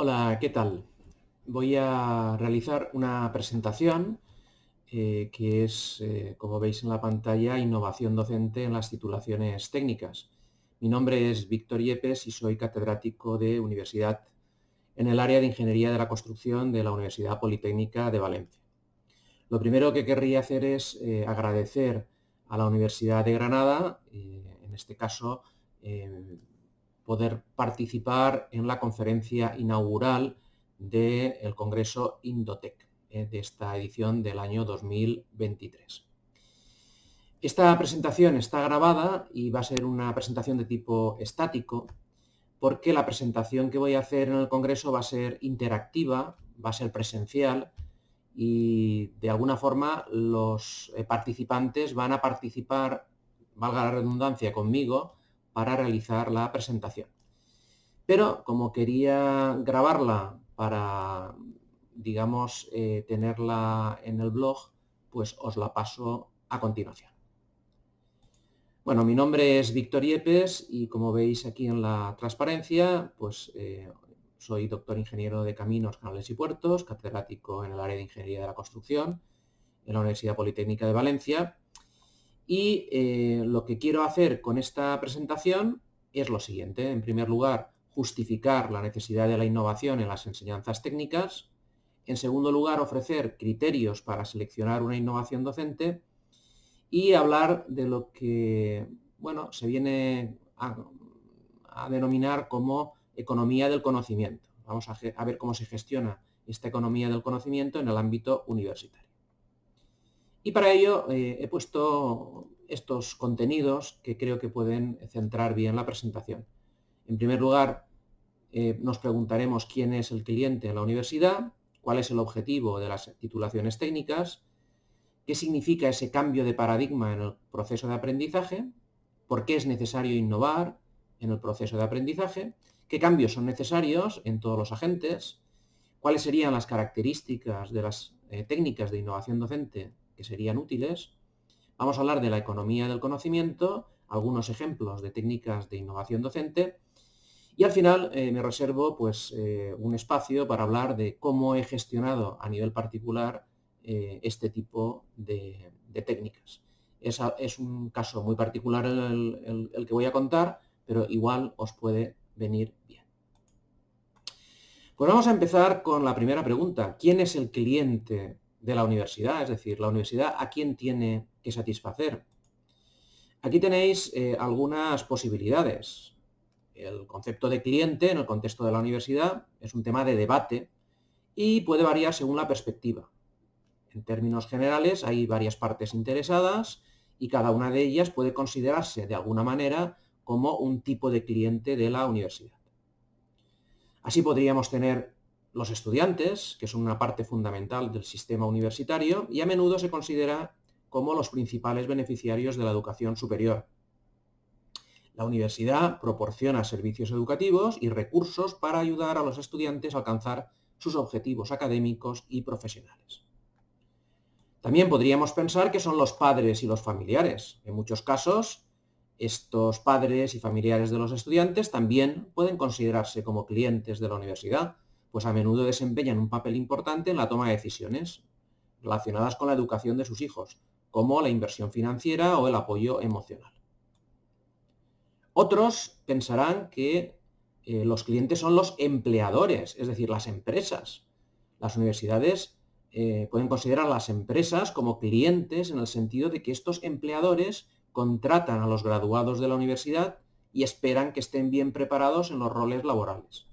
Hola, ¿qué tal? Voy a realizar una presentación que es, como veis en la pantalla, innovación docente en las titulaciones técnicas. Mi nombre es Víctor Yepes y soy catedrático de universidad en el área de Ingeniería de la Construcción de la Universidad Politécnica de Valencia. Lo primero que querría hacer es agradecer a la Universidad de Granada, en este caso, eh, poder participar en la conferencia inaugural del Congreso Indotech de esta edición del año 2023. Esta presentación está grabada y va a ser una presentación de tipo estático porque la presentación que voy a hacer en el Congreso va a ser interactiva, va a ser presencial y de alguna forma los participantes van a participar, valga la redundancia, conmigo para realizar la presentación. Pero como quería grabarla para, digamos, tenerla en el blog, pues os la paso a continuación. Bueno, mi nombre es Víctor Yepes y como veis aquí en la transparencia, pues soy doctor ingeniero de Caminos, Canales y Puertos, catedrático en el área de Ingeniería de la Construcción en la Universidad Politécnica de Valencia. Y lo que quiero hacer con esta presentación es lo siguiente. En primer lugar, justificar la necesidad de la innovación en las enseñanzas técnicas. En segundo lugar, ofrecer criterios para seleccionar una innovación docente y hablar de lo que, bueno, se viene a denominar como economía del conocimiento. Vamos a ver cómo se gestiona esta economía del conocimiento en el ámbito universitario. Y para ello he puesto estos contenidos que creo que pueden centrar bien la presentación. En primer lugar, nos preguntaremos quién es el cliente en la universidad, cuál es el objetivo de las titulaciones técnicas, qué significa ese cambio de paradigma en el proceso de aprendizaje, por qué es necesario innovar en el proceso de aprendizaje, qué cambios son necesarios en todos los agentes, cuáles serían las características de las técnicas de innovación docente que serían útiles. Vamos a hablar de la economía del conocimiento, algunos ejemplos de técnicas de innovación docente y al final me reservo pues, un espacio para hablar de cómo he gestionado a nivel particular este tipo de técnicas. Es un caso muy particular el que voy a contar, pero igual os puede venir bien. Pues vamos a empezar con la primera pregunta. ¿Quién es el cliente de la universidad? Es decir, la universidad, ¿a quién tiene que satisfacer? Aquí tenéis algunas posibilidades. El concepto de cliente en el contexto de la universidad es un tema de debate y puede variar según la perspectiva. En términos generales, hay varias partes interesadas y cada una de ellas puede considerarse de alguna manera como un tipo de cliente de la universidad. Así podríamos tener los estudiantes, que son una parte fundamental del sistema universitario y a menudo se considera como los principales beneficiarios de la educación superior. La universidad proporciona servicios educativos y recursos para ayudar a los estudiantes a alcanzar sus objetivos académicos y profesionales. También podríamos pensar que son los padres y los familiares. En muchos casos, estos padres y familiares de los estudiantes también pueden considerarse como clientes de la universidad, pues a menudo desempeñan un papel importante en la toma de decisiones relacionadas con la educación de sus hijos, como la inversión financiera o el apoyo emocional. Otros pensarán que los clientes son los empleadores, es decir, las empresas. Las universidades pueden considerar a las empresas como clientes en el sentido de que estos empleadores contratan a los graduados de la universidad y esperan que estén bien preparados en los roles laborales.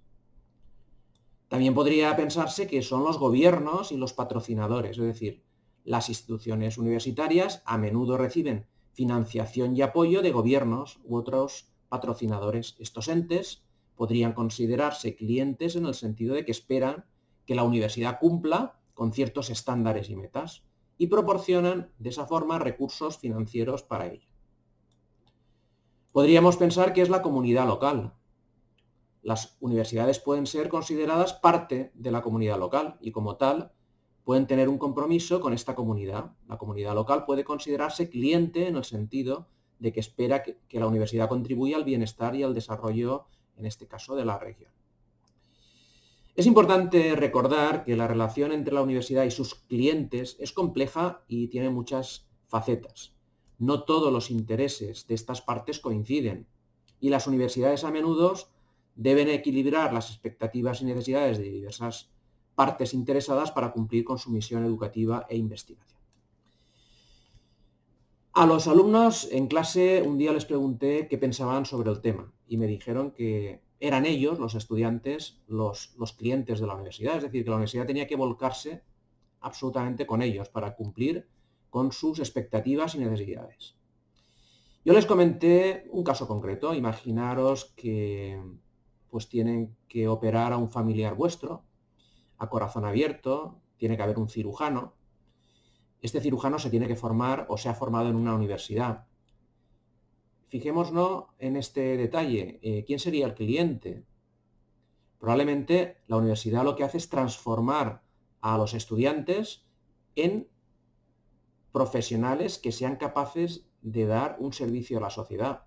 También podría pensarse que son los gobiernos y los patrocinadores, es decir, las instituciones universitarias a menudo reciben financiación y apoyo de gobiernos u otros patrocinadores. Estos entes podrían considerarse clientes en el sentido de que esperan que la universidad cumpla con ciertos estándares y metas y proporcionan de esa forma recursos financieros para ello. Podríamos pensar que es la comunidad local. Las universidades pueden ser consideradas parte de la comunidad local y como tal pueden tener un compromiso con esta comunidad. La comunidad local puede considerarse cliente en el sentido de que espera que la universidad contribuya al bienestar y al desarrollo, en este caso, de la región. Es importante recordar que la relación entre la universidad y sus clientes es compleja y tiene muchas facetas. No todos los intereses de estas partes coinciden y las universidades a menudo deben equilibrar las expectativas y necesidades de diversas partes interesadas para cumplir con su misión educativa e investigación. A los alumnos en clase un día les pregunté qué pensaban sobre el tema y me dijeron que eran ellos, los estudiantes, los clientes de la universidad, es decir, que la universidad tenía que volcarse absolutamente con ellos para cumplir con sus expectativas y necesidades. Yo les comenté un caso concreto. Imaginaros que pues tienen que operar a un familiar vuestro a corazón abierto, tiene que haber un cirujano. Este cirujano se tiene que formar o se ha formado en una universidad. Fijémonos en este detalle. ¿Quién sería el cliente? Probablemente la universidad lo que hace es transformar a los estudiantes en profesionales que sean capaces de dar un servicio a la sociedad.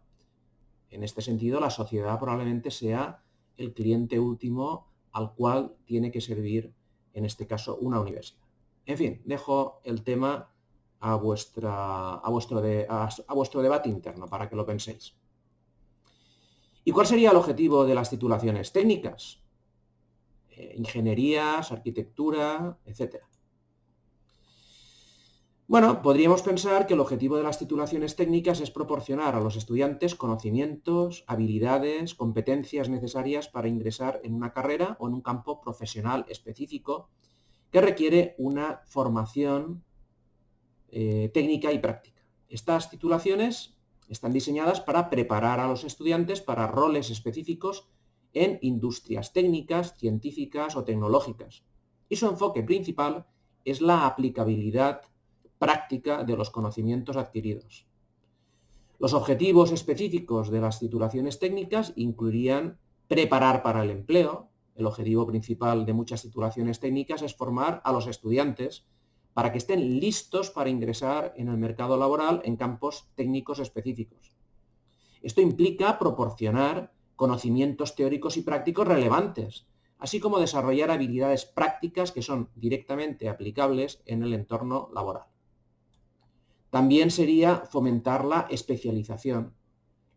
En este sentido, la sociedad probablemente sea el cliente último al cual tiene que servir, en este caso, una universidad. En fin, dejo el tema a vuestro debate interno para que lo penséis. ¿Y cuál sería el objetivo de las titulaciones técnicas? Ingenierías, arquitectura, etcétera. Bueno, podríamos pensar que el objetivo de las titulaciones técnicas es proporcionar a los estudiantes conocimientos, habilidades, competencias necesarias para ingresar en una carrera o en un campo profesional específico que requiere una formación técnica y práctica. Estas titulaciones están diseñadas para preparar a los estudiantes para roles específicos en industrias técnicas, científicas o tecnológicas. Y su enfoque principal es la aplicabilidad práctica de los conocimientos adquiridos. Los objetivos específicos de las titulaciones técnicas incluirían preparar para el empleo. El objetivo principal de muchas titulaciones técnicas es formar a los estudiantes para que estén listos para ingresar en el mercado laboral en campos técnicos específicos. Esto implica proporcionar conocimientos teóricos y prácticos relevantes, así como desarrollar habilidades prácticas que son directamente aplicables en el entorno laboral. También sería fomentar la especialización.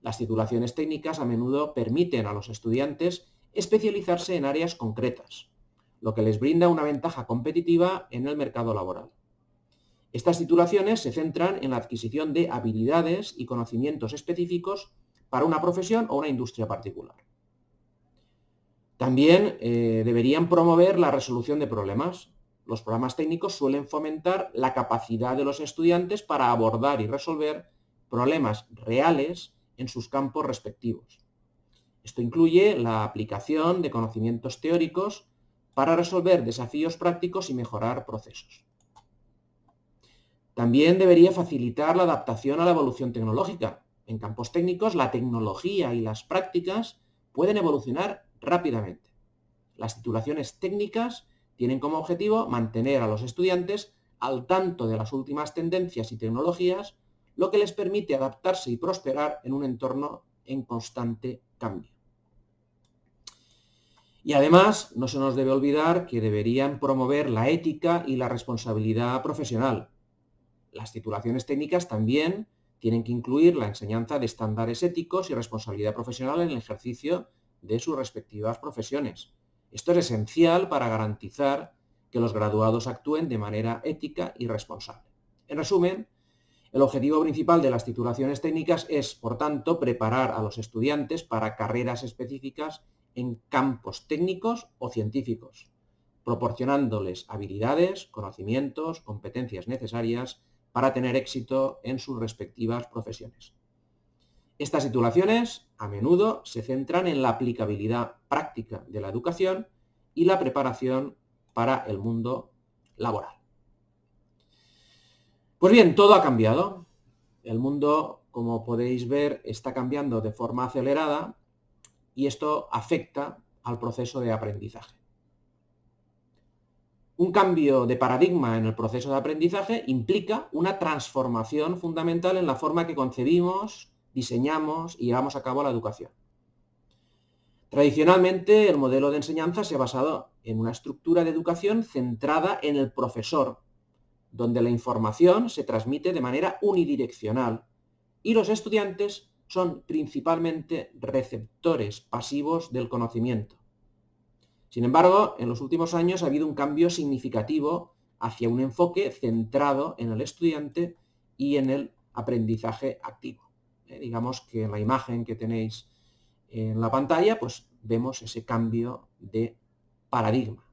Las titulaciones técnicas a menudo permiten a los estudiantes especializarse en áreas concretas, lo que les brinda una ventaja competitiva en el mercado laboral. Estas titulaciones se centran en la adquisición de habilidades y conocimientos específicos para una profesión o una industria particular. También deberían promover la resolución de problemas. Los programas técnicos suelen fomentar la capacidad de los estudiantes para abordar y resolver problemas reales en sus campos respectivos. Esto incluye la aplicación de conocimientos teóricos para resolver desafíos prácticos y mejorar procesos. También debería facilitar la adaptación a la evolución tecnológica. En campos técnicos, la tecnología y las prácticas pueden evolucionar rápidamente. Las titulaciones técnicas tienen como objetivo mantener a los estudiantes al tanto de las últimas tendencias y tecnologías, lo que les permite adaptarse y prosperar en un entorno en constante cambio. Y además, no se nos debe olvidar que deberían promover la ética y la responsabilidad profesional. Las titulaciones técnicas también tienen que incluir la enseñanza de estándares éticos y responsabilidad profesional en el ejercicio de sus respectivas profesiones. Esto es esencial para garantizar que los graduados actúen de manera ética y responsable. En resumen, el objetivo principal de las titulaciones técnicas es, por tanto, preparar a los estudiantes para carreras específicas en campos técnicos o científicos, proporcionándoles habilidades, conocimientos, competencias necesarias para tener éxito en sus respectivas profesiones. Estas titulaciones a menudo se centran en la aplicabilidad práctica de la educación y la preparación para el mundo laboral. Pues bien, todo ha cambiado. El mundo, como podéis ver, está cambiando de forma acelerada y esto afecta al proceso de aprendizaje. Un cambio de paradigma en el proceso de aprendizaje implica una transformación fundamental en la forma que concebimos, diseñamos y llevamos a cabo la educación. Tradicionalmente, el modelo de enseñanza se ha basado en una estructura de educación centrada en el profesor, donde la información se transmite de manera unidireccional y los estudiantes son principalmente receptores pasivos del conocimiento. Sin embargo, en los últimos años ha habido un cambio significativo hacia un enfoque centrado en el estudiante y en el aprendizaje activo. Digamos que en la imagen que tenéis en la pantalla, pues vemos ese cambio de paradigma.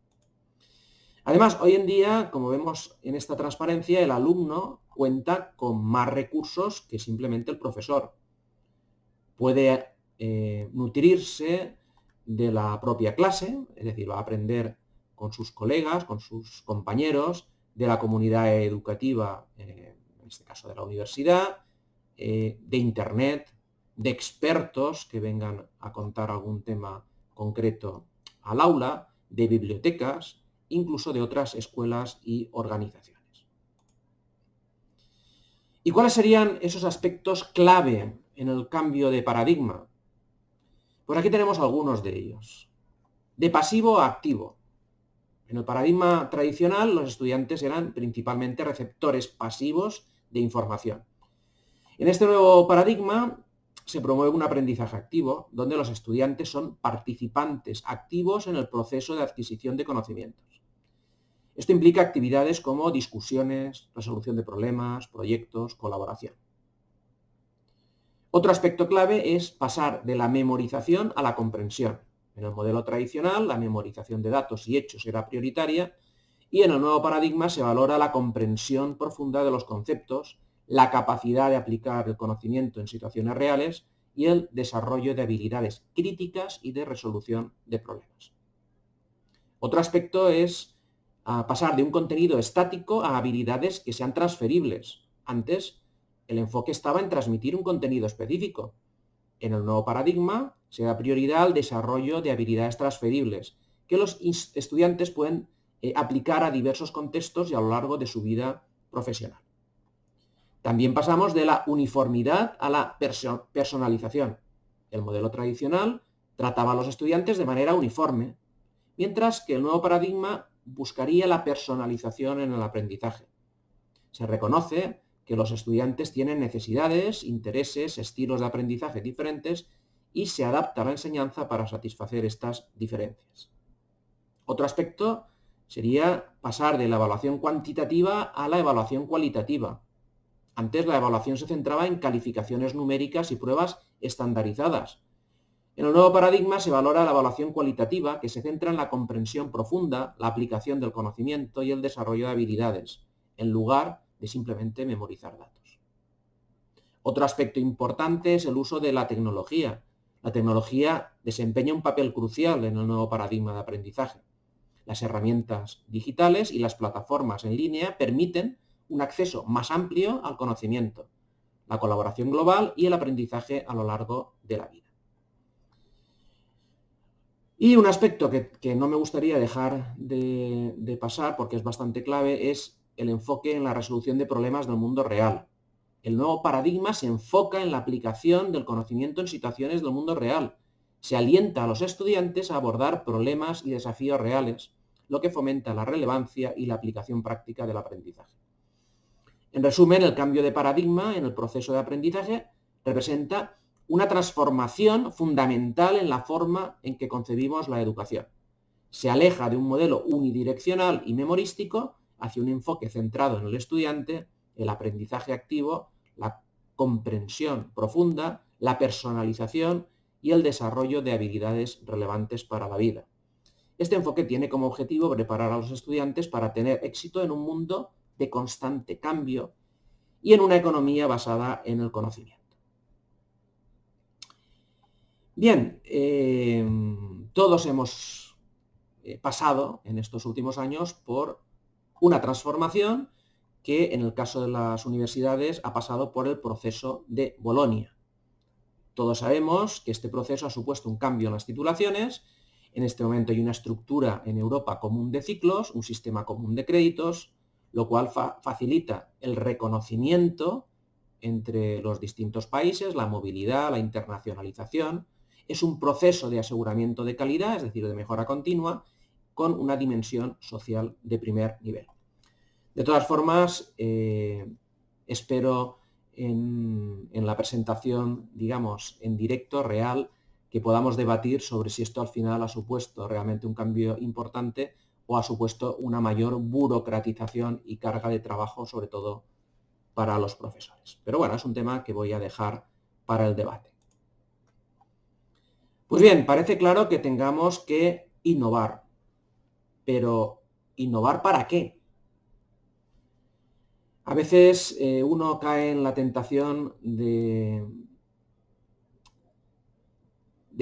Además, hoy en día, como vemos en esta transparencia, el alumno cuenta con más recursos que simplemente el profesor. Puede nutrirse de la propia clase, es decir, va a aprender con sus colegas, con sus compañeros, de la comunidad educativa, en este caso de la universidad, de Internet, de expertos que vengan a contar algún tema concreto al aula, de bibliotecas, incluso de otras escuelas y organizaciones. ¿Y cuáles serían esos aspectos clave en el cambio de paradigma? Pues aquí tenemos algunos de ellos. De pasivo a activo. En el paradigma tradicional, los estudiantes eran principalmente receptores pasivos de información. En este nuevo paradigma se promueve un aprendizaje activo, donde los estudiantes son participantes activos en el proceso de adquisición de conocimientos. Esto implica actividades como discusiones, resolución de problemas, proyectos, colaboración. Otro aspecto clave es pasar de la memorización a la comprensión. En el modelo tradicional, la memorización de datos y hechos era prioritaria, y en el nuevo paradigma se valora la comprensión profunda de los conceptos, la capacidad de aplicar el conocimiento en situaciones reales y el desarrollo de habilidades críticas y de resolución de problemas. Otro aspecto es pasar de un contenido estático a habilidades que sean transferibles. Antes, el enfoque estaba en transmitir un contenido específico. En el nuevo paradigma se da prioridad al desarrollo de habilidades transferibles que los estudiantes pueden aplicar a diversos contextos y a lo largo de su vida profesional. También pasamos de la uniformidad a la personalización. El modelo tradicional trataba a los estudiantes de manera uniforme, mientras que el nuevo paradigma buscaría la personalización en el aprendizaje. Se reconoce que los estudiantes tienen necesidades, intereses, estilos de aprendizaje diferentes y se adapta la enseñanza para satisfacer estas diferencias. Otro aspecto sería pasar de la evaluación cuantitativa a la evaluación cualitativa. Antes la evaluación se centraba en calificaciones numéricas y pruebas estandarizadas. En el nuevo paradigma se valora la evaluación cualitativa, que se centra en la comprensión profunda, la aplicación del conocimiento y el desarrollo de habilidades, en lugar de simplemente memorizar datos. Otro aspecto importante es el uso de la tecnología. La tecnología desempeña un papel crucial en el nuevo paradigma de aprendizaje. Las herramientas digitales y las plataformas en línea permiten un acceso más amplio al conocimiento, la colaboración global y el aprendizaje a lo largo de la vida. Y un aspecto que no me gustaría dejar de pasar, porque es bastante clave, es el enfoque en la resolución de problemas del mundo real. El nuevo paradigma se enfoca en la aplicación del conocimiento en situaciones del mundo real. Se alienta a los estudiantes a abordar problemas y desafíos reales, lo que fomenta la relevancia y la aplicación práctica del aprendizaje. En resumen, el cambio de paradigma en el proceso de aprendizaje representa una transformación fundamental en la forma en que concebimos la educación. Se aleja de un modelo unidireccional y memorístico hacia un enfoque centrado en el estudiante, el aprendizaje activo, la comprensión profunda, la personalización y el desarrollo de habilidades relevantes para la vida. Este enfoque tiene como objetivo preparar a los estudiantes para tener éxito en un mundo de constante cambio y en una economía basada en el conocimiento. Bien, todos hemos pasado en estos últimos años por una transformación que en el caso de las universidades ha pasado por el proceso de Bolonia. Todos sabemos que este proceso ha supuesto un cambio en las titulaciones. En este momento hay una estructura en Europa común de ciclos, un sistema común de créditos, lo cual facilita el reconocimiento entre los distintos países, la movilidad, la internacionalización. es un proceso de aseguramiento de calidad, es decir, de mejora continua, con una dimensión social de primer nivel. De todas formas, espero en la presentación, digamos, en directo, real, que podamos debatir sobre si esto al final ha supuesto realmente un cambio importante o ha supuesto una mayor burocratización y carga de trabajo, sobre todo para los profesores. Pero bueno, es un tema que voy a dejar para el debate. Pues bien, parece claro que tengamos que innovar, pero ¿innovar para qué? A veces uno cae en la tentación de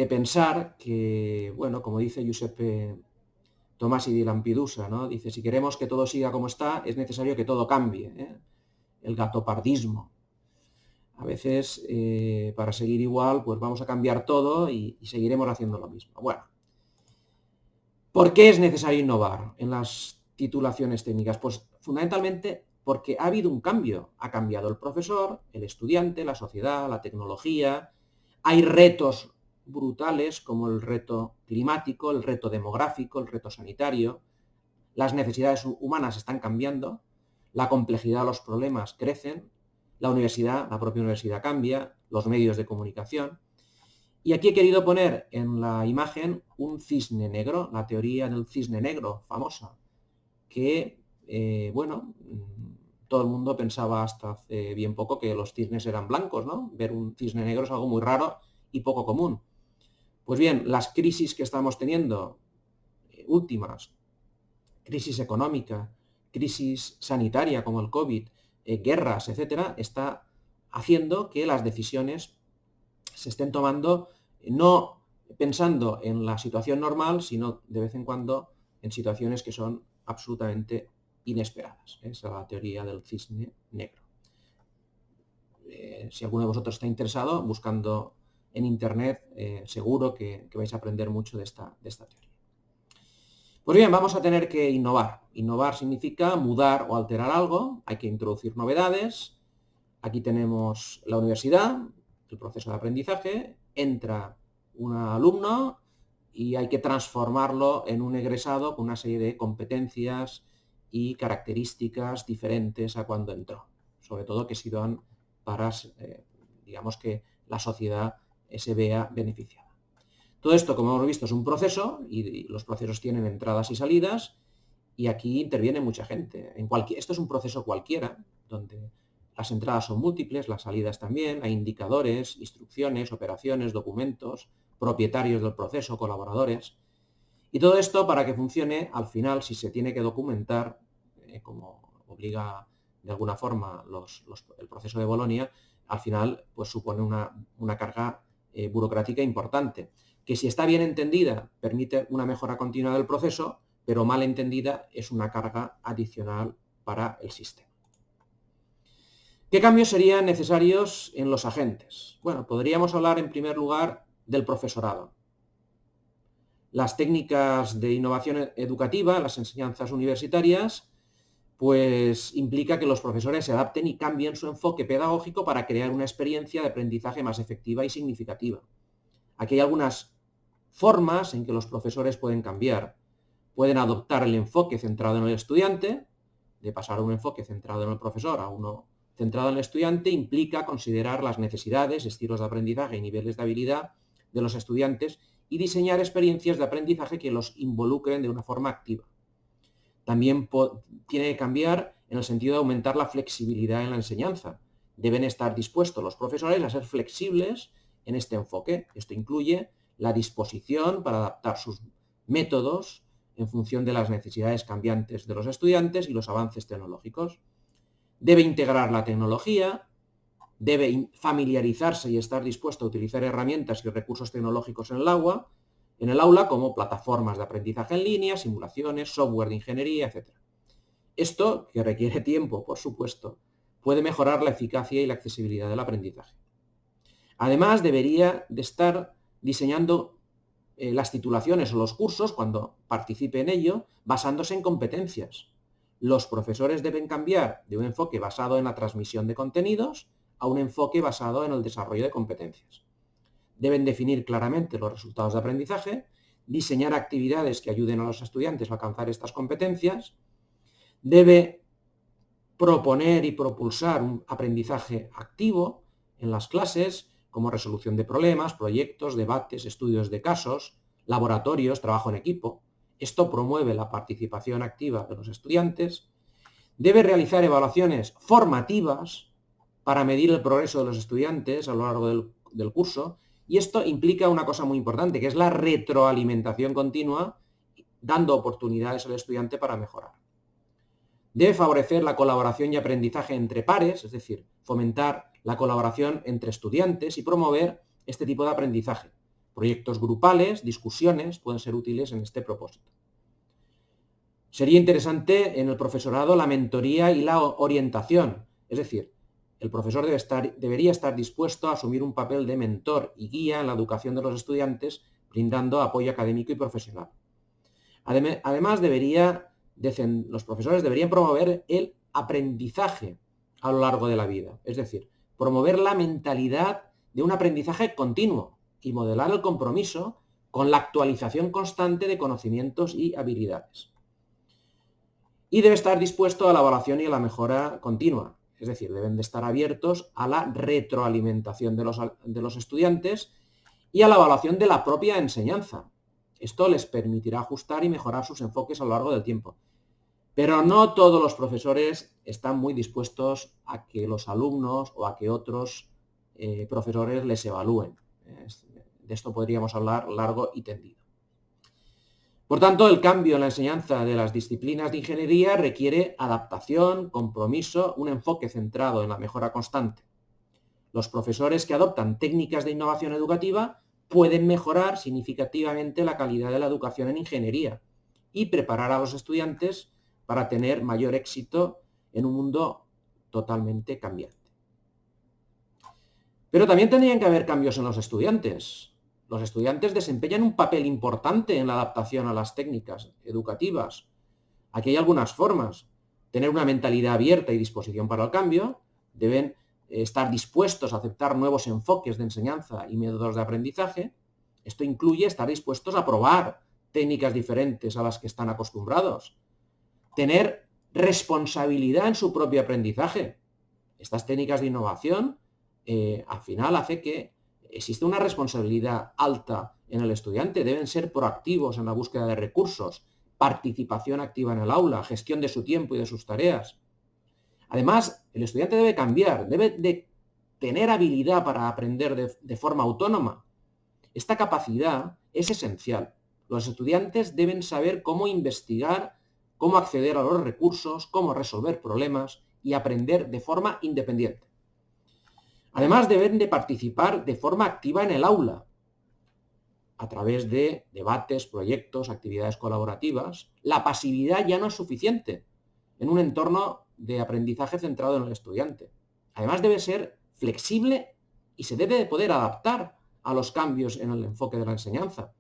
pensar que, bueno, como dice Giuseppe Tomasi di Lampedusa, ¿no? Dice, si queremos que todo siga como está, es necesario que todo cambie, ¿eh? El gatopardismo. A veces, para seguir igual, pues vamos a cambiar todo y seguiremos haciendo lo mismo. Bueno, ¿por qué es necesario innovar en las titulaciones técnicas? Pues fundamentalmente porque ha habido un cambio. Ha cambiado el profesor, el estudiante, la sociedad, la tecnología. Hay retos brutales como el reto climático, el reto demográfico, el reto sanitario. Las necesidades humanas están cambiando, la complejidad de los problemas crecen, la propia universidad cambia, los medios de comunicación. Y aquí he querido poner en la imagen un cisne negro, la teoría del cisne negro famosa, que, bueno, todo el mundo pensaba hasta hace bien poco que los cisnes eran blancos, ¿no? Ver un cisne negro es algo muy raro y poco común. Pues bien, las crisis que estamos teniendo, últimas, crisis económica, crisis sanitaria como el COVID, guerras, etcétera, está haciendo que las decisiones se estén tomando no pensando en la situación normal, sino de vez en cuando en situaciones que son absolutamente inesperadas. Esa es la teoría del cisne negro. Si alguno de vosotros está interesado, buscando en internet, seguro que vais a aprender mucho de esta teoría. Pues bien, vamos a tener que innovar. Innovar significa mudar o alterar algo, hay que introducir novedades. Aquí tenemos la universidad, el proceso de aprendizaje, entra un alumno y hay que transformarlo en un egresado con una serie de competencias y características diferentes a cuando entró. Sobre todo que sirvan para, digamos, que la sociedad se vea beneficiada. Todo esto, como hemos visto, es un proceso y los procesos tienen entradas y salidas y aquí interviene mucha gente. Esto es un proceso cualquiera, donde las entradas son múltiples, las salidas también, hay indicadores, instrucciones, operaciones, documentos, propietarios del proceso, colaboradores. Y todo esto para que funcione, al final, si se tiene que documentar, como obliga de alguna forma el proceso de Bolonia, al final pues supone una carga burocrática importante, que si está bien entendida permite una mejora continua del proceso, pero mal entendida es una carga adicional para el sistema. ¿Qué cambios serían necesarios en los agentes? Bueno, podríamos hablar en primer lugar del profesorado. Las técnicas de innovación educativa, las enseñanzas universitarias, pues implica que los profesores se adapten y cambien su enfoque pedagógico para crear una experiencia de aprendizaje más efectiva y significativa. Aquí hay algunas formas en que los profesores pueden cambiar. Pueden adoptar el enfoque centrado en el estudiante, de pasar a un enfoque centrado en el profesor a uno centrado en el estudiante, implica considerar las necesidades, estilos de aprendizaje y niveles de habilidad de los estudiantes y diseñar experiencias de aprendizaje que los involucren de una forma activa. También tiene que cambiar en el sentido de aumentar la flexibilidad en la enseñanza. Deben estar dispuestos los profesores a ser flexibles en este enfoque. Esto incluye la disposición para adaptar sus métodos en función de las necesidades cambiantes de los estudiantes y los avances tecnológicos. Debe integrar la tecnología, debe familiarizarse y estar dispuesto a utilizar herramientas y recursos tecnológicos en el aula como plataformas de aprendizaje en línea, simulaciones, software de ingeniería, etc. Esto, que requiere tiempo, por supuesto, puede mejorar la eficacia y la accesibilidad del aprendizaje. Además, debería de estar diseñando las titulaciones o los cursos, cuando participe en ello, basándose en competencias. Los profesores deben cambiar de un enfoque basado en la transmisión de contenidos a un enfoque basado en el desarrollo de competencias. deben definir claramente los resultados de aprendizaje, diseñar actividades que ayuden a los estudiantes a alcanzar estas competencias, debe proponer y propulsar un aprendizaje activo en las clases, como resolución de problemas, proyectos, debates, estudios de casos, laboratorios, trabajo en equipo. Esto promueve la participación activa de los estudiantes. Debe realizar evaluaciones formativas para medir el progreso de los estudiantes a lo largo del curso, y esto implica una cosa muy importante, que es la retroalimentación continua, dando oportunidades al estudiante para mejorar. Debe favorecer la colaboración y aprendizaje entre pares, es decir, fomentar la colaboración entre estudiantes y promover este tipo de aprendizaje. Proyectos grupales, discusiones pueden ser útiles en este propósito. Sería interesante en el profesorado la mentoría y la orientación, es decir, el profesor debería estar dispuesto a asumir un papel de mentor y guía en la educación de los estudiantes, brindando apoyo académico y profesional. Además, los profesores deberían promover el aprendizaje a lo largo de la vida, es decir, promover la mentalidad de un aprendizaje continuo y modelar el compromiso con la actualización constante de conocimientos y habilidades. Y debe estar dispuesto a la evaluación y a la mejora continua, es decir, deben de estar abiertos a la retroalimentación de los estudiantes y a la evaluación de la propia enseñanza. Esto les permitirá ajustar y mejorar sus enfoques a lo largo del tiempo. Pero no todos los profesores están muy dispuestos a que los alumnos o a que otros profesores les evalúen. De esto podríamos hablar largo y tendido. Por tanto, el cambio en la enseñanza de las disciplinas de ingeniería requiere adaptación, compromiso, un enfoque centrado en la mejora constante. Los profesores que adoptan técnicas de innovación educativa pueden mejorar significativamente la calidad de la educación en ingeniería y preparar a los estudiantes para tener mayor éxito en un mundo totalmente cambiante. Pero también tendrían que haber cambios en los estudiantes. Los estudiantes desempeñan un papel importante en la adaptación a las técnicas educativas. Aquí hay algunas formas. Tener una mentalidad abierta y disposición para el cambio. Deben estar dispuestos a aceptar nuevos enfoques de enseñanza y métodos de aprendizaje. Esto incluye estar dispuestos a probar técnicas diferentes a las que están acostumbrados. Tener responsabilidad en su propio aprendizaje. Estas técnicas de innovación al final hace que existe una responsabilidad alta en el estudiante. Deben ser proactivos en la búsqueda de recursos, participación activa en el aula, gestión de su tiempo y de sus tareas. Además, el estudiante debe cambiar, debe de tener habilidad para aprender de forma autónoma. Esta capacidad es esencial. Los estudiantes deben saber cómo investigar, cómo acceder a los recursos, cómo resolver problemas y aprender de forma independiente. Además, deben de participar de forma activa en el aula, a través de debates, proyectos, actividades colaborativas. La pasividad ya no es suficiente en un entorno de aprendizaje centrado en el estudiante. Además, debe ser flexible y se debe de poder adaptar a los cambios en el enfoque de la enseñanza.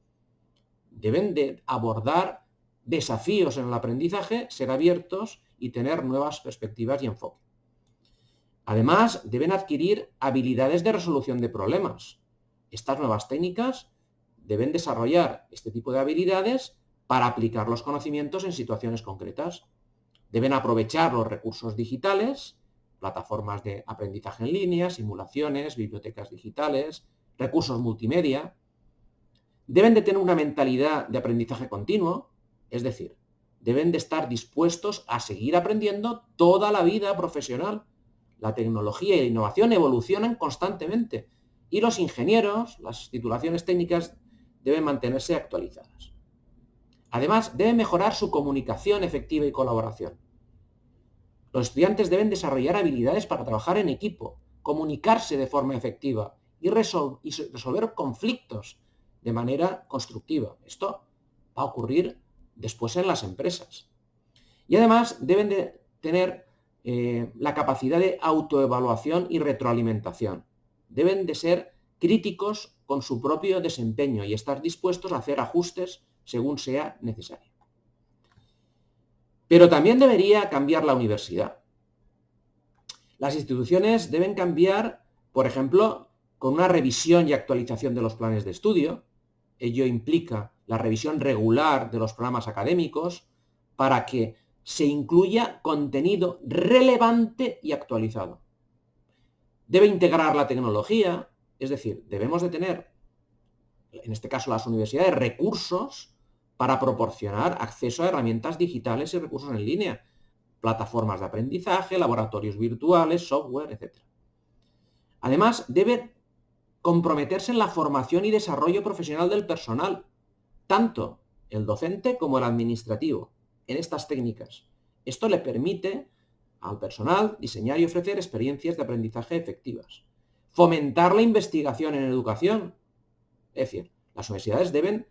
Deben de abordar desafíos en el aprendizaje, ser abiertos y tener nuevas perspectivas y enfoque. Además, deben adquirir habilidades de resolución de problemas. Estas nuevas técnicas deben desarrollar este tipo de habilidades para aplicar los conocimientos en situaciones concretas. Deben aprovechar los recursos digitales, plataformas de aprendizaje en línea, simulaciones, bibliotecas digitales, recursos multimedia. Deben de tener una mentalidad de aprendizaje continuo, es decir, deben de estar dispuestos a seguir aprendiendo toda la vida profesional. La tecnología y la innovación evolucionan constantemente y los ingenieros, las titulaciones técnicas, deben mantenerse actualizadas. Además, deben mejorar su comunicación efectiva y colaboración. Los estudiantes deben desarrollar habilidades para trabajar en equipo, comunicarse de forma efectiva y resolver conflictos de manera constructiva. Esto va a ocurrir después en las empresas. Y además deben de tener la capacidad de autoevaluación y retroalimentación. Deben de ser críticos con su propio desempeño y estar dispuestos a hacer ajustes según sea necesario. Pero también debería cambiar la universidad. Las instituciones deben cambiar, por ejemplo, con una revisión y actualización de los planes de estudio. Ello implica la revisión regular de los programas académicos para que se incluya contenido relevante y actualizado. Debe integrar la tecnología, es decir, debemos de tener, en este caso las universidades, recursos para proporcionar acceso a herramientas digitales y recursos en línea, plataformas de aprendizaje, laboratorios virtuales, software, etc. Además, debe comprometerse en la formación y desarrollo profesional del personal, tanto el docente como el administrativo, en estas técnicas. Esto le permite al personal diseñar y ofrecer experiencias de aprendizaje efectivas. Fomentar la investigación en educación. Es decir, las universidades deben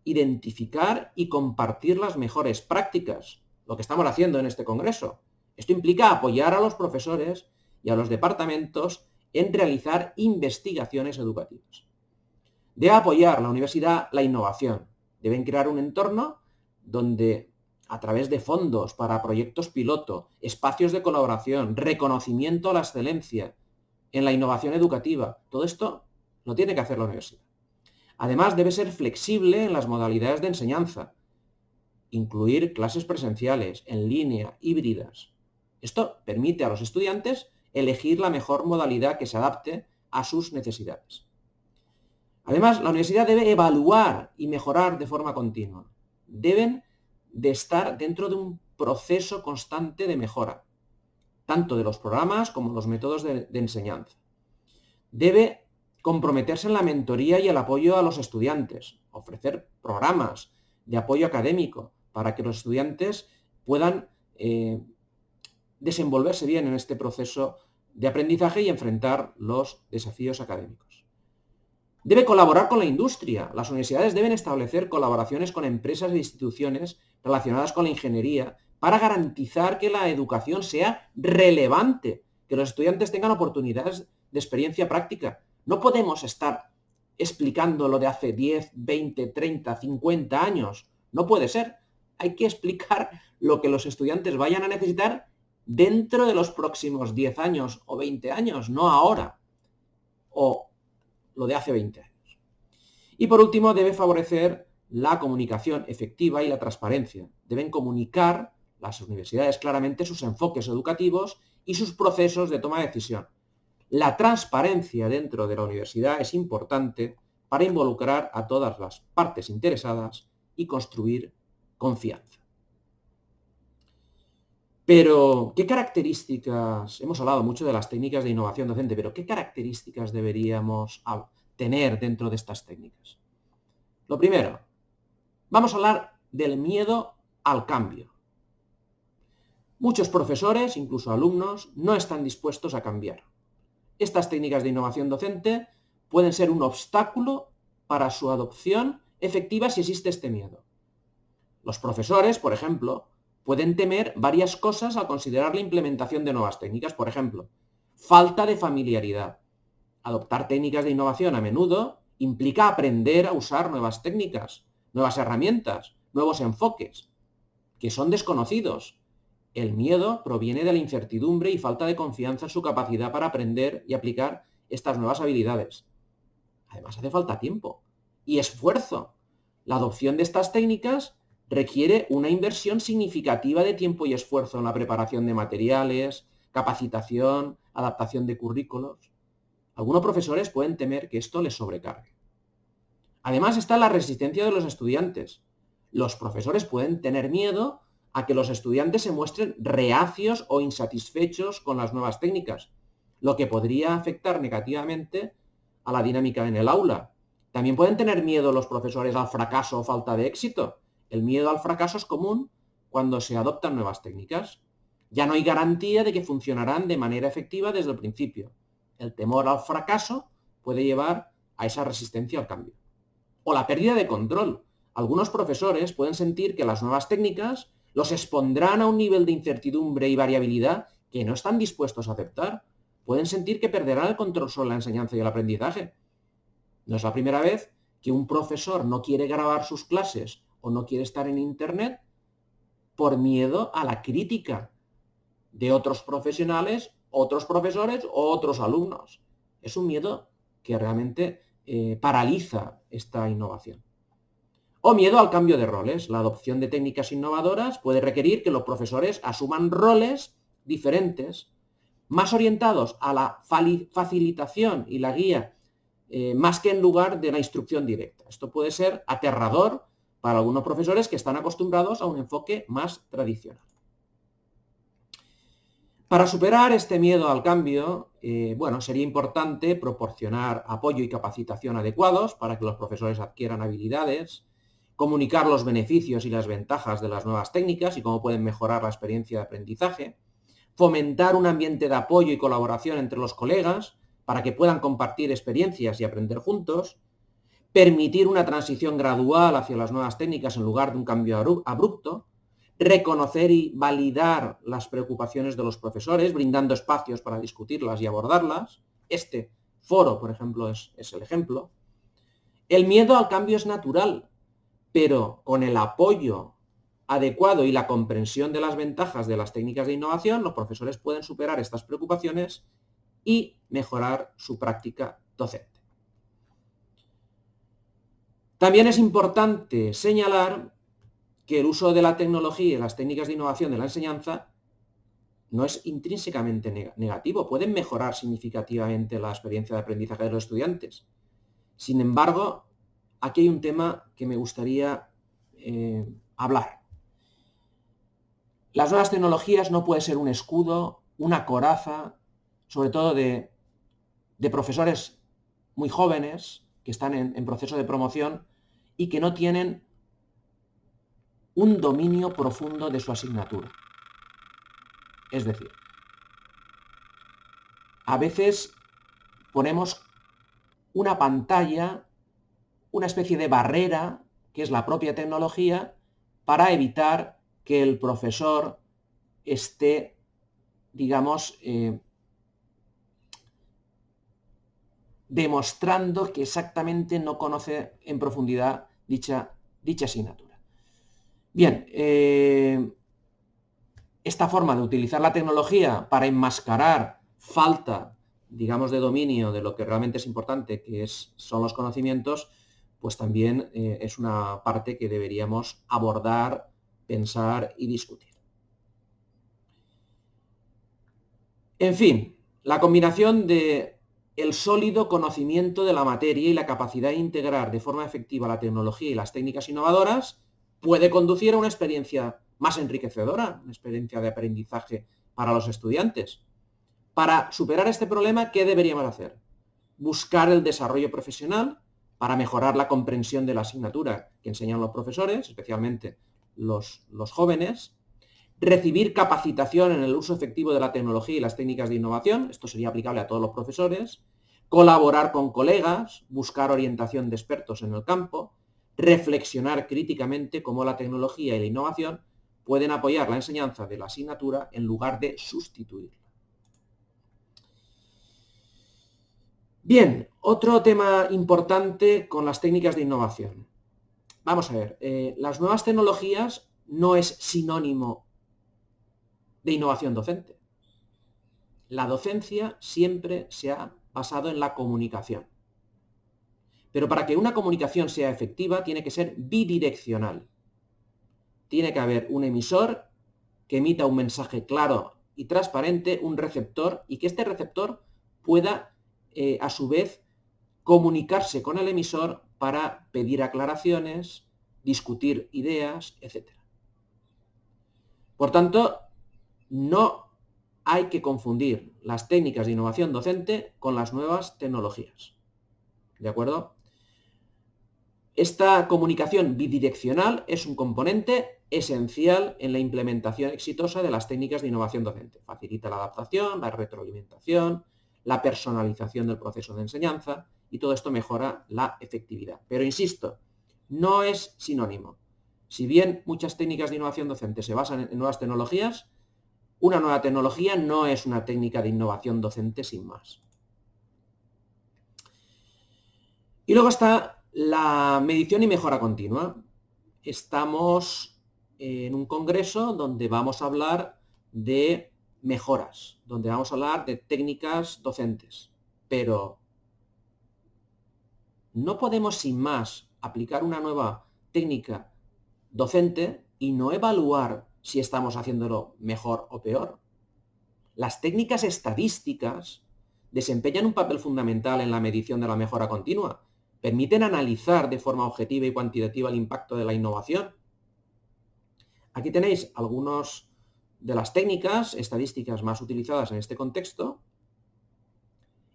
identificar y compartir las mejores prácticas, lo que estamos haciendo en este congreso. Esto implica apoyar a los profesores y a los departamentos en realizar investigaciones educativas. Debe apoyar la universidad la innovación. Deben crear un entorno donde, a través de fondos para proyectos piloto, espacios de colaboración, reconocimiento a la excelencia en la innovación educativa, todo esto lo tiene que hacer la universidad. Además, debe ser flexible en las modalidades de enseñanza, incluir clases presenciales, en línea, híbridas. Esto permite a los estudiantes elegir la mejor modalidad que se adapte a sus necesidades. Además, la universidad debe evaluar y mejorar de forma continua. Deben de estar dentro de un proceso constante de mejora, tanto de los programas como los métodos de enseñanza. Debe comprometerse en la mentoría y el apoyo a los estudiantes, ofrecer programas de apoyo académico para que los estudiantes puedan desenvolverse bien en este proceso de aprendizaje y enfrentar los desafíos académicos. Debe colaborar con la industria. Las universidades deben establecer colaboraciones con empresas e instituciones relacionadas con la ingeniería para garantizar que la educación sea relevante, que los estudiantes tengan oportunidades de experiencia práctica. No podemos estar explicando lo de hace 10, 20, 30, 50 años. No puede ser. Hay que explicar lo que los estudiantes vayan a necesitar dentro de los próximos 10 años o 20 años, no ahora, o lo de hace 20 años. Y por último, debe favorecer la comunicación efectiva y la transparencia. Deben comunicar las universidades claramente sus enfoques educativos y sus procesos de toma de decisión. La transparencia dentro de la universidad es importante para involucrar a todas las partes interesadas y construir confianza. Pero, ¿qué características? Hemos hablado mucho de las técnicas de innovación docente, pero ¿qué características deberíamos tener dentro de estas técnicas? Lo primero, vamos a hablar del miedo al cambio. Muchos profesores, incluso alumnos, no están dispuestos a cambiar. Estas técnicas de innovación docente pueden ser un obstáculo para su adopción efectiva si existe este miedo. Los profesores, por ejemplo, pueden temer varias cosas al considerar la implementación de nuevas técnicas. Por ejemplo, falta de familiaridad. Adoptar técnicas de innovación a menudo implica aprender a usar nuevas técnicas, nuevas herramientas, nuevos enfoques, que son desconocidos. El miedo proviene de la incertidumbre y falta de confianza en su capacidad para aprender y aplicar estas nuevas habilidades. Además, hace falta tiempo y esfuerzo. La adopción de estas técnicas requiere una inversión significativa de tiempo y esfuerzo en la preparación de materiales, capacitación, adaptación de currículos. Algunos profesores pueden temer que esto les sobrecargue. Además está la resistencia de los estudiantes. Los profesores pueden tener miedo a que los estudiantes se muestren reacios o insatisfechos con las nuevas técnicas, lo que podría afectar negativamente a la dinámica en el aula. También pueden tener miedo los profesores al fracaso o falta de éxito. El miedo al fracaso es común cuando se adoptan nuevas técnicas. Ya no hay garantía de que funcionarán de manera efectiva desde el principio. El temor al fracaso puede llevar a esa resistencia al cambio. O la pérdida de control. Algunos profesores pueden sentir que las nuevas técnicas los expondrán a un nivel de incertidumbre y variabilidad que no están dispuestos a aceptar. Pueden sentir que perderán el control sobre la enseñanza y el aprendizaje. No es la primera vez que un profesor no quiere grabar sus clases o no quiere estar en Internet por miedo a la crítica de otros profesionales, otros profesores o otros alumnos. Es un miedo que realmente paraliza esta innovación. O miedo al cambio de roles. La adopción de técnicas innovadoras puede requerir que los profesores asuman roles diferentes, más orientados a la facilitación y la guía, más que en lugar de la instrucción directa. Esto puede ser aterrador para algunos profesores que están acostumbrados a un enfoque más tradicional. Para superar este miedo al cambio, sería importante proporcionar apoyo y capacitación adecuados para que los profesores adquieran habilidades, comunicar los beneficios y las ventajas de las nuevas técnicas y cómo pueden mejorar la experiencia de aprendizaje, fomentar un ambiente de apoyo y colaboración entre los colegas para que puedan compartir experiencias y aprender juntos, permitir una transición gradual hacia las nuevas técnicas en lugar de un cambio abrupto, reconocer y validar las preocupaciones de los profesores, brindando espacios para discutirlas y abordarlas. Este foro, por ejemplo, es el ejemplo. El miedo al cambio es natural, pero con el apoyo adecuado y la comprensión de las ventajas de las técnicas de innovación, los profesores pueden superar estas preocupaciones y mejorar su práctica docente. También es importante señalar que el uso de la tecnología y las técnicas de innovación de la enseñanza no es intrínsecamente negativo, pueden mejorar significativamente la experiencia de aprendizaje de los estudiantes. Sin embargo, aquí hay un tema que me gustaría hablar. Las nuevas tecnologías no pueden ser un escudo, una coraza, sobre todo de profesores muy jóvenes que están en proceso de promoción y que no tienen un dominio profundo de su asignatura. Es decir, a veces ponemos una pantalla, una especie de barrera, que es la propia tecnología, para evitar que el profesor esté, digamos, demostrando que exactamente no conoce en profundidad dicha asignatura. Bien, esta forma de utilizar la tecnología para enmascarar falta, digamos, de dominio de lo que realmente es importante, que son los conocimientos, pues también es una parte que deberíamos abordar, pensar y discutir. En fin, la combinación de el sólido conocimiento de la materia y la capacidad de integrar de forma efectiva la tecnología y las técnicas innovadoras puede conducir a una experiencia más enriquecedora, una experiencia de aprendizaje para los estudiantes. Para superar este problema, ¿qué deberíamos hacer? Buscar el desarrollo profesional para mejorar la comprensión de la asignatura que enseñan los profesores, especialmente los jóvenes, recibir capacitación en el uso efectivo de la tecnología y las técnicas de innovación, esto sería aplicable a todos los profesores, colaborar con colegas, buscar orientación de expertos en el campo, reflexionar críticamente cómo la tecnología y la innovación pueden apoyar la enseñanza de la asignatura en lugar de sustituirla. Bien, otro tema importante con las técnicas de innovación. Vamos a ver, las nuevas tecnologías no es sinónimo de innovación docente. La docencia siempre se ha basado en la comunicación. Pero para que una comunicación sea efectiva tiene que ser bidireccional. Tiene que haber un emisor que emita un mensaje claro y transparente, un receptor, y que este receptor pueda, a su vez, comunicarse con el emisor para pedir aclaraciones, discutir ideas, etc. Por tanto, no hay que confundir las técnicas de innovación docente con las nuevas tecnologías. ¿De acuerdo? Esta comunicación bidireccional es un componente esencial en la implementación exitosa de las técnicas de innovación docente. Facilita la adaptación, la retroalimentación, la personalización del proceso de enseñanza y todo esto mejora la efectividad. Pero insisto, no es sinónimo. Si bien muchas técnicas de innovación docente se basan en nuevas tecnologías, una nueva tecnología no es una técnica de innovación docente sin más. Y luego está la medición y mejora continua. Estamos en un congreso donde vamos a hablar de mejoras, donde vamos a hablar de técnicas docentes, pero No podemos sin más aplicar una nueva técnica docente y no evaluar si estamos haciéndolo mejor o peor. Las técnicas estadísticas desempeñan un papel fundamental en la medición de la mejora continua. Permiten analizar de forma objetiva y cuantitativa el impacto de la innovación. Aquí tenéis algunas de las técnicas estadísticas más utilizadas en este contexto.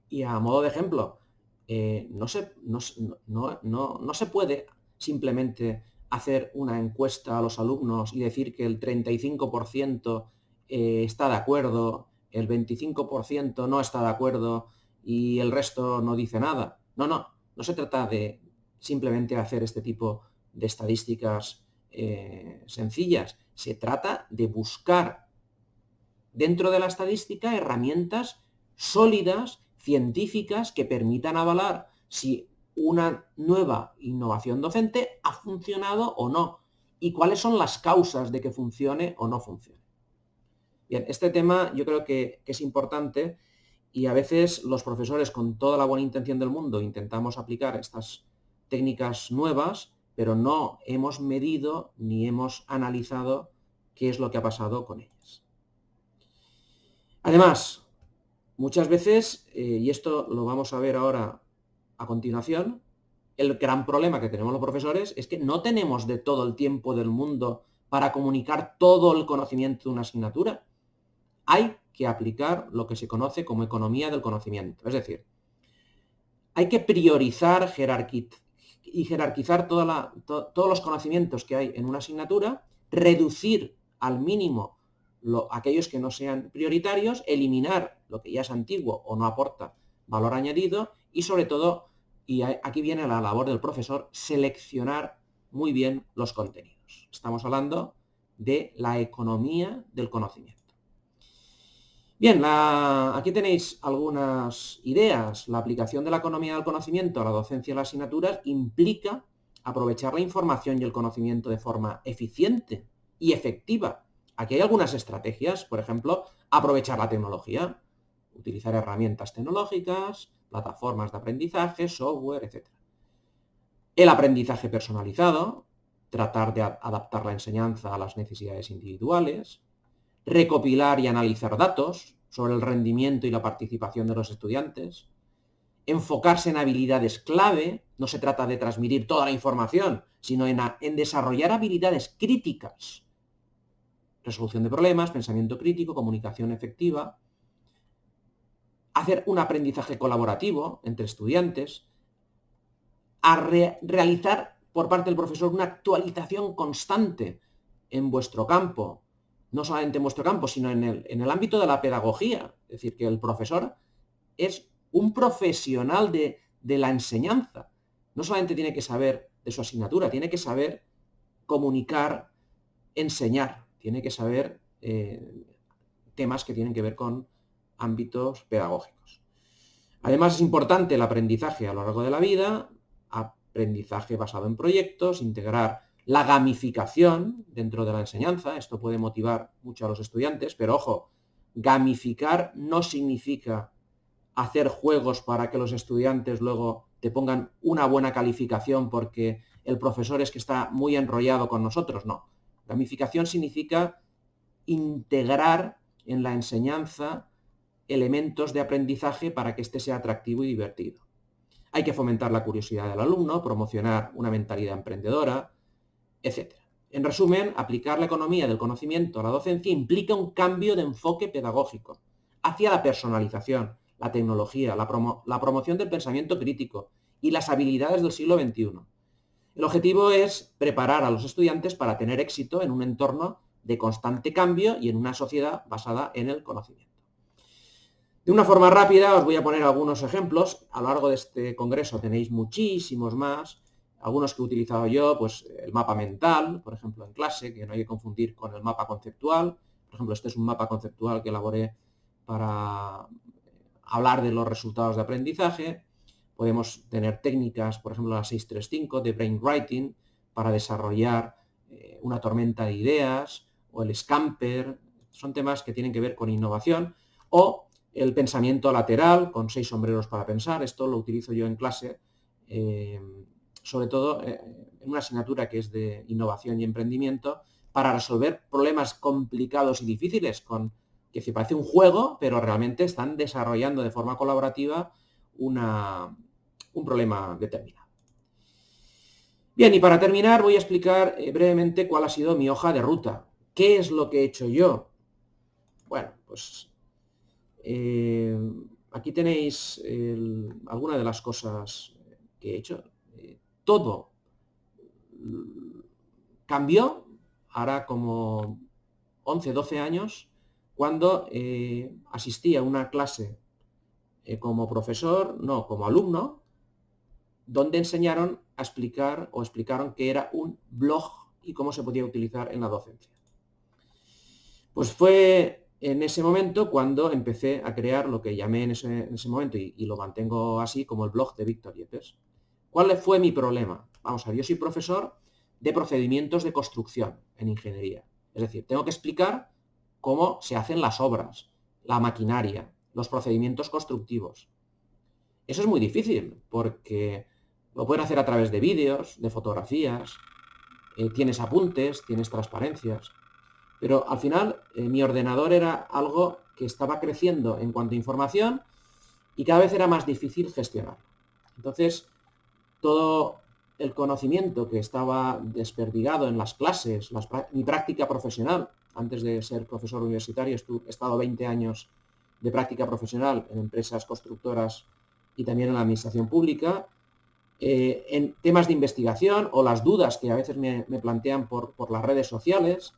Y a modo de ejemplo, no se puede simplemente hacer una encuesta a los alumnos y decir que el 35% está de acuerdo, el 25% no está de acuerdo y el resto no dice nada. No se trata de simplemente hacer este tipo de estadísticas sencillas. Se trata de buscar dentro de la estadística herramientas sólidas, científicas, que permitan avalar si una nueva innovación docente ha funcionado o no y cuáles son las causas de que funcione o no funcione. Bien, este tema yo creo que es importante y a veces los profesores, con toda la buena intención del mundo, intentamos aplicar estas técnicas nuevas, pero no hemos medido ni hemos analizado qué es lo que ha pasado con ellas. Además, muchas veces, y esto lo vamos a ver ahora a continuación, el gran problema que tenemos los profesores es que no tenemos de todo el tiempo del mundo para comunicar todo el conocimiento de una asignatura. Hay que aplicar lo que se conoce como economía del conocimiento. Es decir, hay que priorizar y jerarquizar todos los conocimientos que hay en una asignatura, reducir al mínimo aquellos que no sean prioritarios, eliminar lo que ya es antiguo o no aporta valor añadido y sobre todo, y aquí viene la labor del profesor, seleccionar muy bien los contenidos. Estamos hablando de la economía del conocimiento. Bien, aquí tenéis algunas ideas. La aplicación de la economía del conocimiento a la docencia y las asignaturas implica aprovechar la información y el conocimiento de forma eficiente y efectiva. Aquí hay algunas estrategias, por ejemplo, aprovechar la tecnología, utilizar herramientas tecnológicas, plataformas de aprendizaje, software, etc. El aprendizaje personalizado, tratar de adaptar la enseñanza a las necesidades individuales, recopilar y analizar datos sobre el rendimiento y la participación de los estudiantes, enfocarse en habilidades clave, no se trata de transmitir toda la información, sino en desarrollar habilidades críticas, resolución de problemas, pensamiento crítico, comunicación efectiva, hacer un aprendizaje colaborativo entre estudiantes, realizar por parte del profesor una actualización constante en vuestro campo, no solamente en vuestro campo, sino en el ámbito de la pedagogía. Es decir, que el profesor es un profesional de la enseñanza. No solamente tiene que saber de su asignatura, tiene que saber comunicar, enseñar, tiene que saber temas que tienen que ver con ámbitos pedagógicos. Además, es importante el aprendizaje a lo largo de la vida, aprendizaje basado en proyectos, integrar la gamificación dentro de la enseñanza. Esto puede motivar mucho a los estudiantes, pero ojo, gamificar no significa hacer juegos para que los estudiantes luego te pongan una buena calificación porque el profesor es que está muy enrollado con nosotros. No. Gamificación significa integrar en la enseñanza elementos de aprendizaje para que éste sea atractivo y divertido. Hay que fomentar la curiosidad del alumno, promocionar una mentalidad emprendedora, etc. En resumen, aplicar la economía del conocimiento a la docencia implica un cambio de enfoque pedagógico hacia la personalización, la tecnología, la promoción del pensamiento crítico y las habilidades del siglo XXI. El objetivo es preparar a los estudiantes para tener éxito en un entorno de constante cambio y en una sociedad basada en el conocimiento. De una forma rápida os voy a poner algunos ejemplos. A lo largo de este congreso tenéis muchísimos más. Algunos que he utilizado yo, pues el mapa mental, por ejemplo, en clase, que no hay que confundir con el mapa conceptual. Por ejemplo, este es un mapa conceptual que elaboré para hablar de los resultados de aprendizaje. Podemos tener técnicas, por ejemplo, la 635 de brainwriting para desarrollar una tormenta de ideas, o el Scamper. Son temas que tienen que ver con innovación. O el pensamiento lateral, con 6 sombreros para pensar. Esto lo utilizo yo en clase sobre todo en una asignatura que es de innovación y emprendimiento, para resolver problemas complicados y difíciles, que se parece un juego, pero realmente están desarrollando de forma colaborativa un problema determinado. Bien, y para terminar voy a explicar brevemente cuál ha sido mi hoja de ruta. ¿Qué es lo que he hecho yo? Bueno, pues aquí tenéis algunas de las cosas que he hecho. Todo cambió ahora como 11, 12 años cuando asistí a una clase como profesor, no, como alumno, donde enseñaron a explicar o explicaron qué era un blog y cómo se podía utilizar en la docencia. Pues fue en ese momento cuando empecé a crear lo que llamé en ese momento, y lo mantengo así, como el blog de Víctor Yepes. ¿Cuál fue mi problema? Vamos a ver, yo soy profesor de procedimientos de construcción en ingeniería. Es decir, tengo que explicar cómo se hacen las obras, la maquinaria, los procedimientos constructivos. Eso es muy difícil porque lo pueden hacer a través de vídeos, de fotografías, tienes apuntes, tienes transparencias. Pero al final mi ordenador era algo que estaba creciendo en cuanto a información y cada vez era más difícil gestionar. Entonces, todo el conocimiento que estaba desperdigado en las clases, mi práctica profesional, antes de ser profesor universitario, he estado 20 años de práctica profesional en empresas constructoras y también en la administración pública, en temas de investigación o las dudas que a veces me plantean por las redes sociales,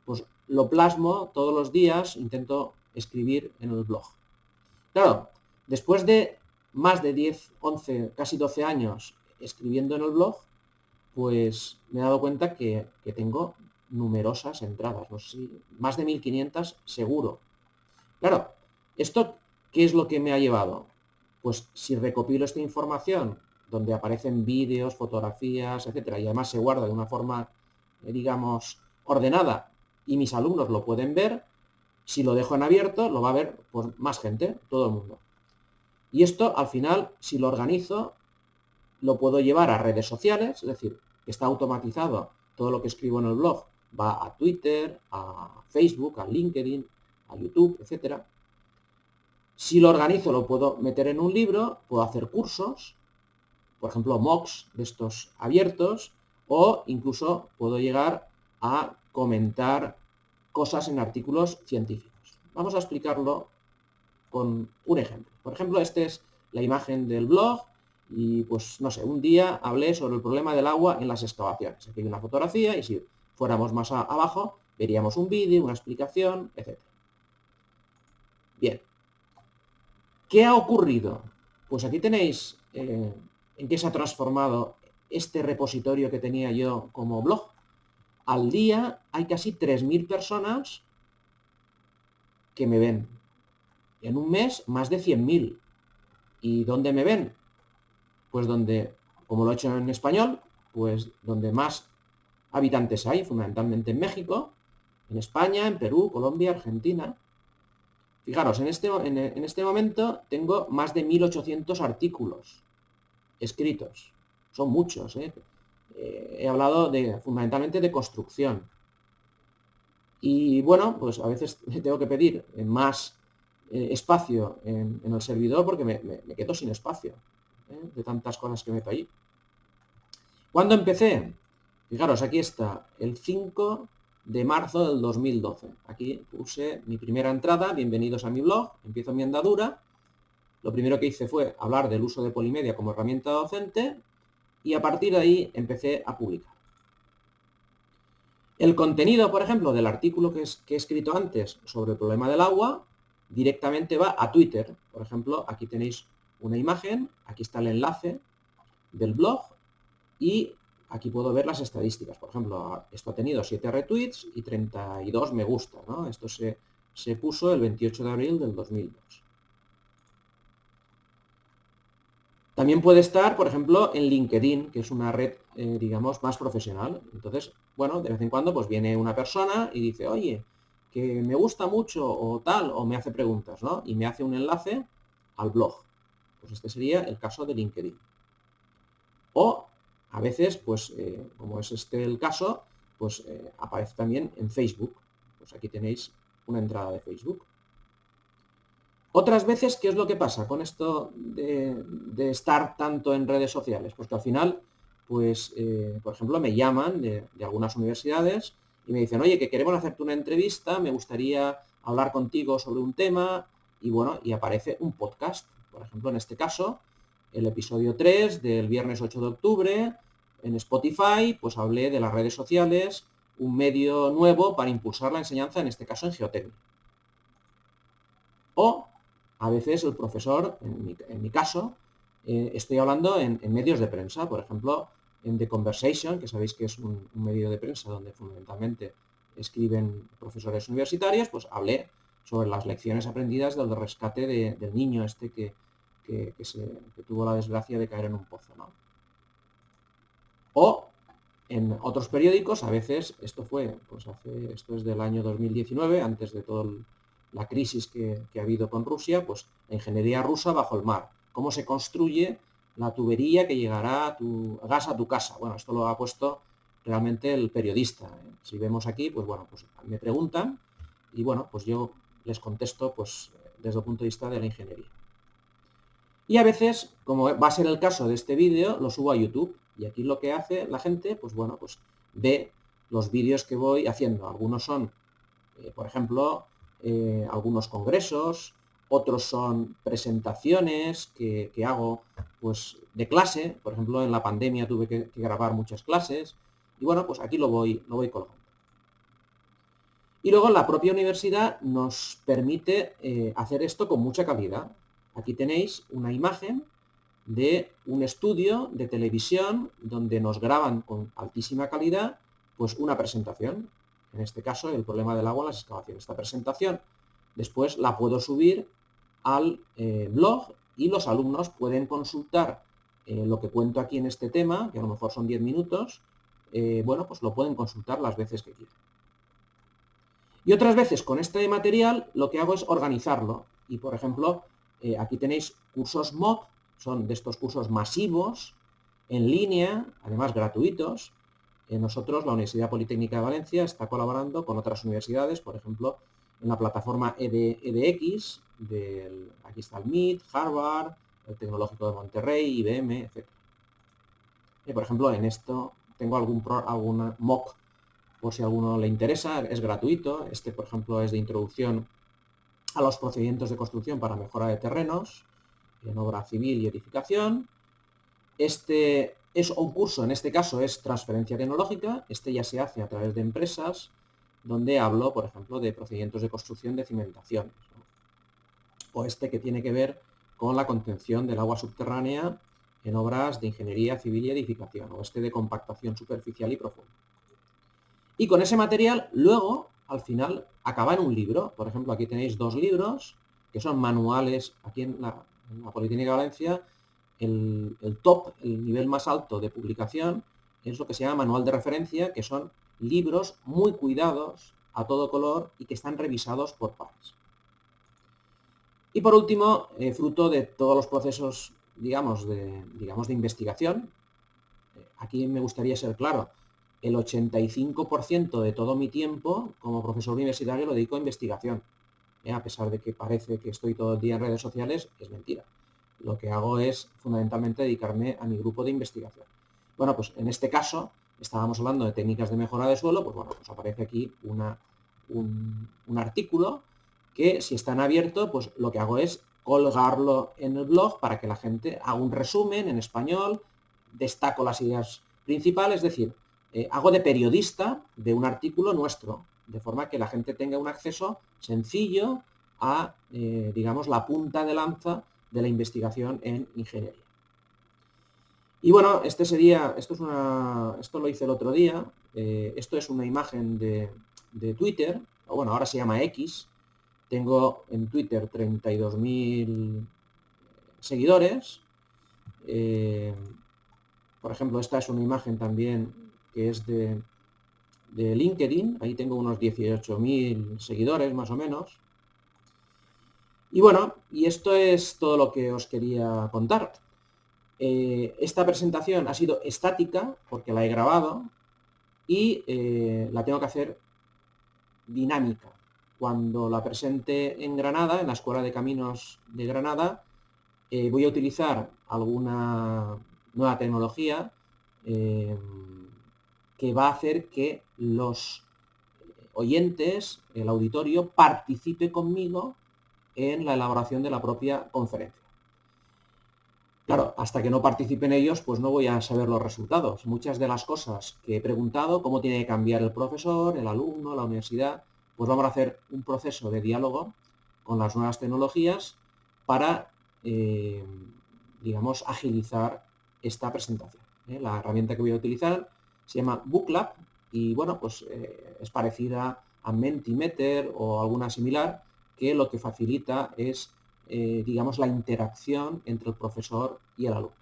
pues lo plasmo todos los días, intento escribir en el blog. Claro, después de más de 10, 11, casi 12 años escribiendo en el blog, pues me he dado cuenta que tengo numerosas entradas, no sé si más de 1500 seguro. Claro, ¿esto qué es lo que me ha llevado? Pues si recopilo esta información, donde aparecen vídeos, fotografías, etcétera, y además se guarda de una forma, digamos, ordenada, y mis alumnos lo pueden ver, si lo dejo en abierto, lo va a ver pues, más gente, todo el mundo. Y esto, al final, si lo organizo, lo puedo llevar a redes sociales, es decir, que está automatizado todo lo que escribo en el blog, va a Twitter, a Facebook, a LinkedIn, a YouTube, etcétera. Si lo organizo, lo puedo meter en un libro, puedo hacer cursos, por ejemplo, MOOCs de estos abiertos, o incluso puedo llegar a comentar cosas en artículos científicos. Vamos a explicarlo con un ejemplo. Por ejemplo, esta es la imagen del blog y, pues, no sé, un día hablé sobre el problema del agua en las excavaciones. Aquí hay una fotografía y si fuéramos más abajo, veríamos un vídeo, una explicación, etc. Bien. ¿Qué ha ocurrido? Pues aquí tenéis en qué se ha transformado este repositorio que tenía yo como blog. Al día hay casi 3000 personas que me ven. En un mes, más de 100.000. ¿Y dónde me ven? Pues donde, como lo he hecho en español, pues donde más habitantes hay, fundamentalmente en México, en España, en Perú, Colombia, Argentina. Fijaros, en este momento tengo más de 1800 artículos escritos. Son muchos, ¿eh? He hablado fundamentalmente de construcción. Y bueno, pues a veces tengo que pedir más espacio en el servidor porque me quedo sin espacio de tantas cosas que meto ahí. ¿Cuándo empecé? Fijaros, aquí está, el 5 de marzo del 2012. Aquí puse mi primera entrada, bienvenidos a mi blog, empiezo mi andadura. Lo primero que hice fue hablar del uso de Polimedia como herramienta docente y a partir de ahí empecé a publicar. El contenido, por ejemplo, del artículo que he escrito antes sobre el problema del agua, directamente va a Twitter. Por ejemplo, aquí tenéis una imagen, aquí está el enlace del blog y aquí puedo ver las estadísticas. Por ejemplo, esto ha tenido 7 retweets y 32 me gusta, ¿no? Esto se puso el 28 de abril del 2002. También puede estar, por ejemplo, en LinkedIn, que es una red, digamos, más profesional. Entonces, bueno, de vez en cuando pues viene una persona y dice, oye, que me gusta mucho o tal, o me hace preguntas, ¿no? Y me hace un enlace al blog. Pues este sería el caso de LinkedIn. O a veces, pues, como es este el caso, pues aparece también en Facebook. Pues aquí tenéis una entrada de Facebook. Otras veces, ¿qué es lo que pasa con esto de estar tanto en redes sociales? Pues que al final, pues, por ejemplo, me llaman de algunas universidades y me dicen, oye, que queremos hacerte una entrevista, me gustaría hablar contigo sobre un tema, y bueno, y aparece un podcast. Por ejemplo, en este caso, el episodio 3 del viernes 8 de octubre, en Spotify, pues hablé de las redes sociales, un medio nuevo para impulsar la enseñanza, en este caso en geotecnia. O a veces el profesor, en mi caso, estoy hablando en medios de prensa, por ejemplo, en The Conversation, que sabéis que es un medio de prensa donde fundamentalmente escriben profesores universitarios, pues hablé sobre las lecciones aprendidas del rescate del niño este que tuvo la desgracia de caer en un pozo, ¿no? O en otros periódicos, a veces, esto es del año 2019, antes de toda la crisis que ha habido con Rusia, pues la ingeniería rusa bajo el mar. Cómo se construye la tubería que llegará gas a tu casa. Bueno, esto lo ha puesto realmente el periodista. Si vemos aquí, pues bueno, pues me preguntan y bueno, pues yo les contesto pues desde el punto de vista de la ingeniería. Y a veces, como va a ser el caso de este vídeo, lo subo a YouTube. Y aquí lo que hace la gente, pues bueno, pues ve los vídeos que voy haciendo. Algunos son, por ejemplo, algunos congresos, otros son presentaciones que hago pues de clase. Por ejemplo, en la pandemia tuve que grabar muchas clases. Y bueno, pues aquí lo voy colgando. Y luego la propia universidad nos permite hacer esto con mucha calidad. Aquí tenéis una imagen de un estudio de televisión donde nos graban con altísima calidad pues una presentación. En este caso, el problema del agua en las excavaciones. Esta presentación después la puedo subir al blog y los alumnos pueden consultar lo que cuento aquí en este tema, que a lo mejor son 10 minutos, bueno, pues lo pueden consultar las veces que quieran. Y otras veces con este material lo que hago es organizarlo. Y por ejemplo, aquí tenéis cursos MOOC, son de estos cursos masivos, en línea, además gratuitos. Nosotros, la Universidad Politécnica de Valencia, está colaborando con otras universidades, por ejemplo, en la plataforma EDX, aquí está el MIT, Harvard, el Tecnológico de Monterrey, IBM, etc. Por ejemplo, en esto tengo alguna MOOC por si a alguno le interesa, es gratuito. Este, por ejemplo, es de introducción a los procedimientos de construcción para mejora de terrenos en obra civil y edificación. Este es un curso, en este caso es transferencia tecnológica. Este ya se hace a través de empresas, donde hablo, por ejemplo, de procedimientos de construcción de cimentaciones, ¿no? O este que tiene que ver con la contención del agua subterránea en obras de ingeniería civil y edificación, o este de compactación superficial y profunda. Y con ese material, luego, al final, acaba en un libro. Por ejemplo, aquí tenéis 2 libros, que son manuales. Aquí en la Politécnica de Valencia, el top, el nivel más alto de publicación, es lo que se llama manual de referencia, que son libros muy cuidados, a todo color, y que están revisados por pares. Y por último, fruto de todos los procesos, digamos, de investigación, aquí me gustaría ser claro, el 85% de todo mi tiempo como profesor universitario lo dedico a investigación. A pesar de que parece que estoy todo el día en redes sociales, es mentira. Lo que hago es fundamentalmente dedicarme a mi grupo de investigación. Bueno, pues en este caso estábamos hablando de técnicas de mejora de suelo, pues bueno, pues aparece aquí un artículo que si está en abierto, pues lo que hago es colgarlo en el blog para que la gente haga un resumen en español, destaco las ideas principales, es decir, hago de periodista de un artículo nuestro, de forma que la gente tenga un acceso sencillo a, digamos, la punta de lanza de la investigación en ingeniería. Y bueno, esto lo hice el otro día, esto es una imagen de Twitter, o bueno, ahora se llama X. Tengo en Twitter 32.000 seguidores. Por ejemplo, esta es una imagen también que es de LinkedIn. Ahí tengo unos 18.000 seguidores, más o menos. Y bueno, y esto es todo lo que os quería contar. Esta presentación ha sido estática porque la he grabado y la tengo que hacer dinámica. Cuando la presente en Granada, en la Escuela de Caminos de Granada, voy a utilizar alguna nueva tecnología que va a hacer que los oyentes, el auditorio, participe conmigo en la elaboración de la propia conferencia. Claro, hasta que no participen ellos, pues no voy a saber los resultados. Muchas de las cosas que he preguntado, cómo tiene que cambiar el profesor, el alumno, la universidad, pues vamos a hacer un proceso de diálogo con las nuevas tecnologías para, digamos, agilizar esta presentación. La herramienta que voy a utilizar se llama Booklab y, bueno, pues es parecida a Mentimeter o alguna similar, que lo que facilita es digamos, la interacción entre el profesor y el alumno.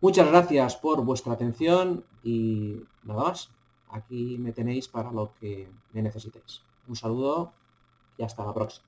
Muchas gracias por vuestra atención y nada más. Aquí me tenéis para lo que me necesitéis. Un saludo y hasta la próxima.